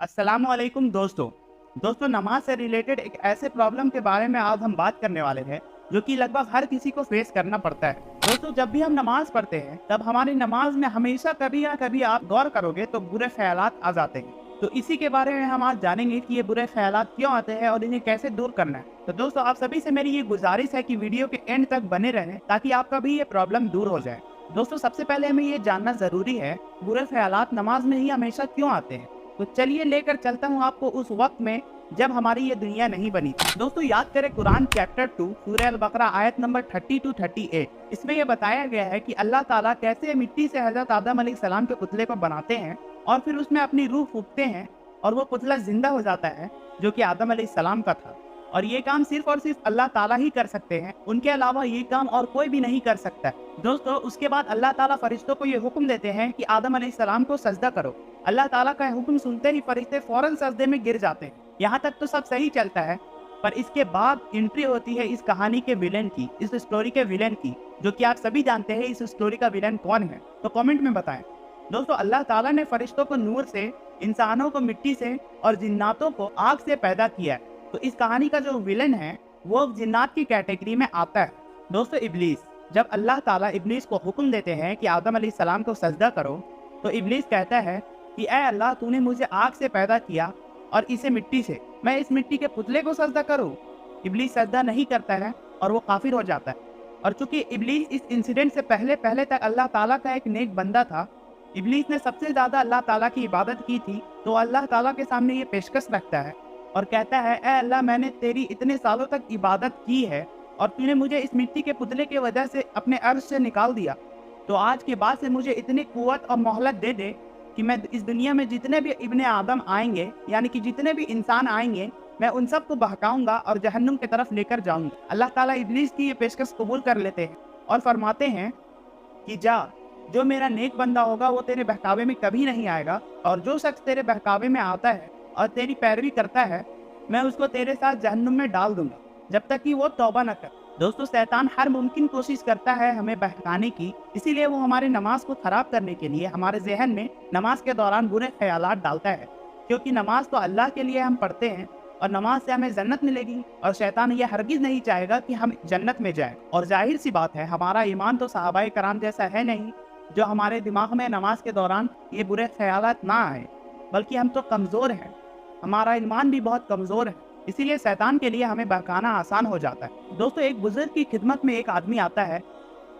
अस्सलामुअलैकुम दोस्तों नमाज से रिलेटेड एक ऐसे प्रॉब्लम के बारे में आज हम बात करने वाले हैं जो कि लगभग हर किसी को फेस करना पड़ता है। दोस्तों जब भी हम नमाज पढ़ते हैं तब हमारी नमाज में हमेशा कभी या कभी आप गौर करोगे तो बुरे ख्यालात आ जाते हैं। तो इसी के बारे में हम आज जानेंगे कि ये बुरे ख्यालात क्यों आते हैं और इन्हें कैसे दूर करना है। तो दोस्तों आप सभी से मेरी ये गुजारिश है कि वीडियो के एंड तक बने रहें ताकि आपका भी ये प्रॉब्लम दूर हो जाए। दोस्तों सबसे पहले हमें ये जानना जरूरी है बुरे ख्यालात नमाज में ही हमेशा क्यों आते हैं। तो चलिए लेकर चलता हूँ आपको उस वक्त में जब हमारी ये दुनिया नहीं बनी थी। दोस्तों याद करें कुरान चैप्टर 2 सूरह अल-बकरा आयत नंबर 30 to 38। इसमें यह बताया गया है कि अल्लाह ताला कैसे मिट्टी से हजरत आदम अलैहिस्सलाम के पुतले को बनाते हैं और फिर उसमें अपनी रूह फूंकते हैं और वो पुतला जिंदा हो जाता है जो कि आदम अलैहिस्सलाम का था। और ये काम सिर्फ और सिर्फ अल्लाह ताला ही कर सकते हैं, उनके अलावा ये काम और कोई भी नहीं कर सकता है। दोस्तों उसके बाद अल्लाह ताला फरिश्तों को ये हुक्म देते हैं कि आदम अलैहिस्सलाम को सजदा करो। अल्लाह ताला का हुक्म सुनते ही फरिश्ते फौरन सजदे में गिर जाते हैं। यहाँ तक तो सब सही चलता है, पर इसके बाद एंट्री होती है इस कहानी के विलेन की, इस स्टोरी के विलेन की, जो कि आप सभी जानते हैं इस स्टोरी का विलेन कौन है। तो कमेंट में बताएं। दोस्तों अल्लाह ताला ने फरिश्तों को नूर से, इंसानों को मिट्टी से और जिन्नातों को आग से पैदा किया है। तो इस कहानी का जो विलेन है वो जिन्नात की कैटेगरी में आता है। दोस्तों इब्लीस, जब अल्लाह ताला इब्लीस को हुक्म देते हैं कि आदम अलैहिस्सलाम को सजदा करो तो इब्लीस कहता है कि ऐ अल्लाह तूने मुझे आग से पैदा किया और इसे मिट्टी से, मैं इस मिट्टी के पुतले को सजदा करूं। इब्लीस सजदा नहीं करता है और वो काफिर हो जाता है। और चूंकि इब्लीस इस इंसिडेंट से पहले तक अल्लाह ताला का एक नेक बंदा था, इब्लीस ने सबसे ज्यादा अल्लाह ताला की इबादत की थी, तो अल्लाह ताला के सामने ये पेशकश रखता है और कहता है ऐ अल्लाह मैंने तेरी इतने सालों तक इबादत की है और तूने मुझे इस मिट्टी के पुतले की वजह से अपने अर्श से निकाल दिया, तो आज के बाद से मुझे इतनी कुव्वत और मोहलत दे दे कि मैं इस दुनिया में जितने भी इब्ने आदम आएंगे, यानी कि जितने भी इंसान आएंगे, मैं उन सब को बहकाऊंगा और जहन्नुम की तरफ लेकर जाऊंगा। अल्लाह ताला इब्लीस की ये पेशकश कबूल कर लेते हैं और फरमाते हैं कि जा, जो मेरा नेक बंदा होगा वो तेरे बहकावे में कभी नहीं आएगा, और जो शख्स तेरे बहकावे में आता है और तेरी पैरवी करता है मैं उसको तेरे साथ जहन्नुम में डाल दूंगा जब तक कि वो तौबा न कर। दोस्तों शैतान हर मुमकिन कोशिश करता है हमें बहकाने की, इसीलिए वो हमारी नमाज को खराब करने के लिए हमारे जहन में नमाज के दौरान बुरे ख्यालात डालता है, क्योंकि नमाज तो अल्लाह के लिए हम पढ़ते हैं और नमाज से हमें जन्नत मिलेगी, और शैतान ये हरगिज नहीं चाहेगा कि हम जन्नत में जाएं। और जाहिर सी बात है हमारा ईमान तो सहाबाए कराम जैसा है नहीं जो हमारे दिमाग में नमाज के दौरान ये बुरे ख्यालात ना आए, बल्कि हम तो कमज़ोर हैं, हमारा ईमान भी बहुत कमज़ोर है, इसीलिए शैतान के लिए हमें बहकाना आसान हो जाता है। दोस्तों एक बुजुर्ग की खिदमत में एक आदमी आता है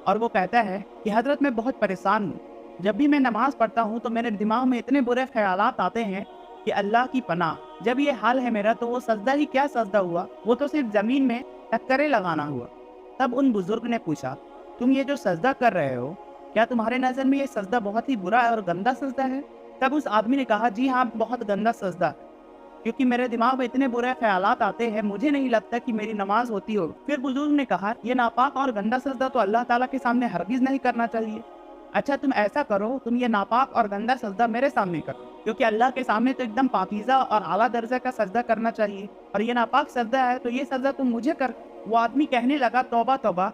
और वो कहता है कि हजरत मैं बहुत परेशान हूँ, जब भी मैं नमाज पढ़ता हूँ तो मेरे दिमाग में इतने बुरे ख्यालात आते हैं कि अल्लाह की पनाह, जब ये हाल है मेरा तो वो सजदा ही क्या सजदा हुआ, वो तो सिर्फ ज़मीन में टक्करें लगाना हुआ। तब उन बुजुर्ग ने पूछा तुम ये जो सजदा कर रहे हो क्या तुम्हारे नज़र में ये सजदा बहुत ही बुरा है और गंदा सजदा है? तब उस आदमी ने कहा जी हाँ बहुत गंदा सजदा है, क्योंकि मेरे दिमाग में इतने बुरे ख्यालात आते हैं, मुझे नहीं लगता कि मेरी नमाज होती हो। फिर बुजुर्ग ने कहा ये नापाक और गंदा सजदा तो अल्लाह ताला के सामने हरगिज नहीं करना चाहिए। अच्छा तुम ऐसा करो, तुम ये नापाक और गंदा सजदा मेरे सामने करो, क्योंकि अल्लाह के सामने तो एकदम पाकीज़ा और आला दर्जा का सजदा करना चाहिए, और ये नापाक सजदा है तो ये सजदा तुम मुझे कर। वो आदमी कहने लगा तौबा तौबा,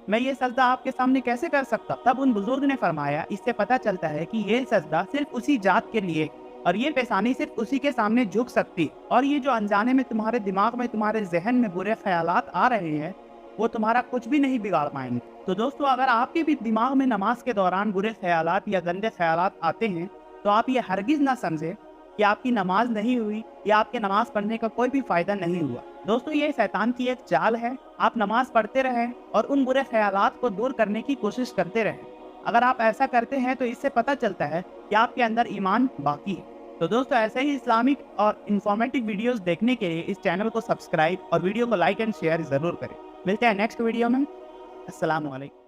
मैं ये सजदा आपके सामने कैसे कर सकता? तब उन बुजुर्ग ने फरमाया इससे पता चलता है कि ये सजदा सिर्फ उसी जात के लिए और ये पेशानी सिर्फ उसी के सामने झुक सकती, और ये जो अनजाने में तुम्हारे दिमाग में, तुम्हारे जहन में बुरे ख्यालात आ रहे हैं वो तुम्हारा कुछ भी नहीं बिगाड़ पाएंगे। तो दोस्तों अगर आपके भी दिमाग में नमाज के दौरान बुरे ख्यालात या गंदे ख्यालात आते हैं तो आप ये हरगिज ना समझे कि आपकी नमाज नहीं हुई या आपके नमाज पढ़ने का कोई भी फायदा नहीं हुआ। दोस्तों ये शैतान की एक चाल है, आप नमाज पढ़ते रहें और उन बुरे ख्यालात को दूर करने की कोशिश करते रहें। अगर आप ऐसा करते हैं तो इससे पता चलता है कि आपके अंदर ईमान बाकी है। तो दोस्तों ऐसे ही इस्लामिक और इंफॉर्मेटिव वीडियोस देखने के लिए इस चैनल को सब्सक्राइब और वीडियो को लाइक एंड शेयर जरूर करें। मिलते हैं नेक्स्ट वीडियो में। अस्सलाम वालेकुम।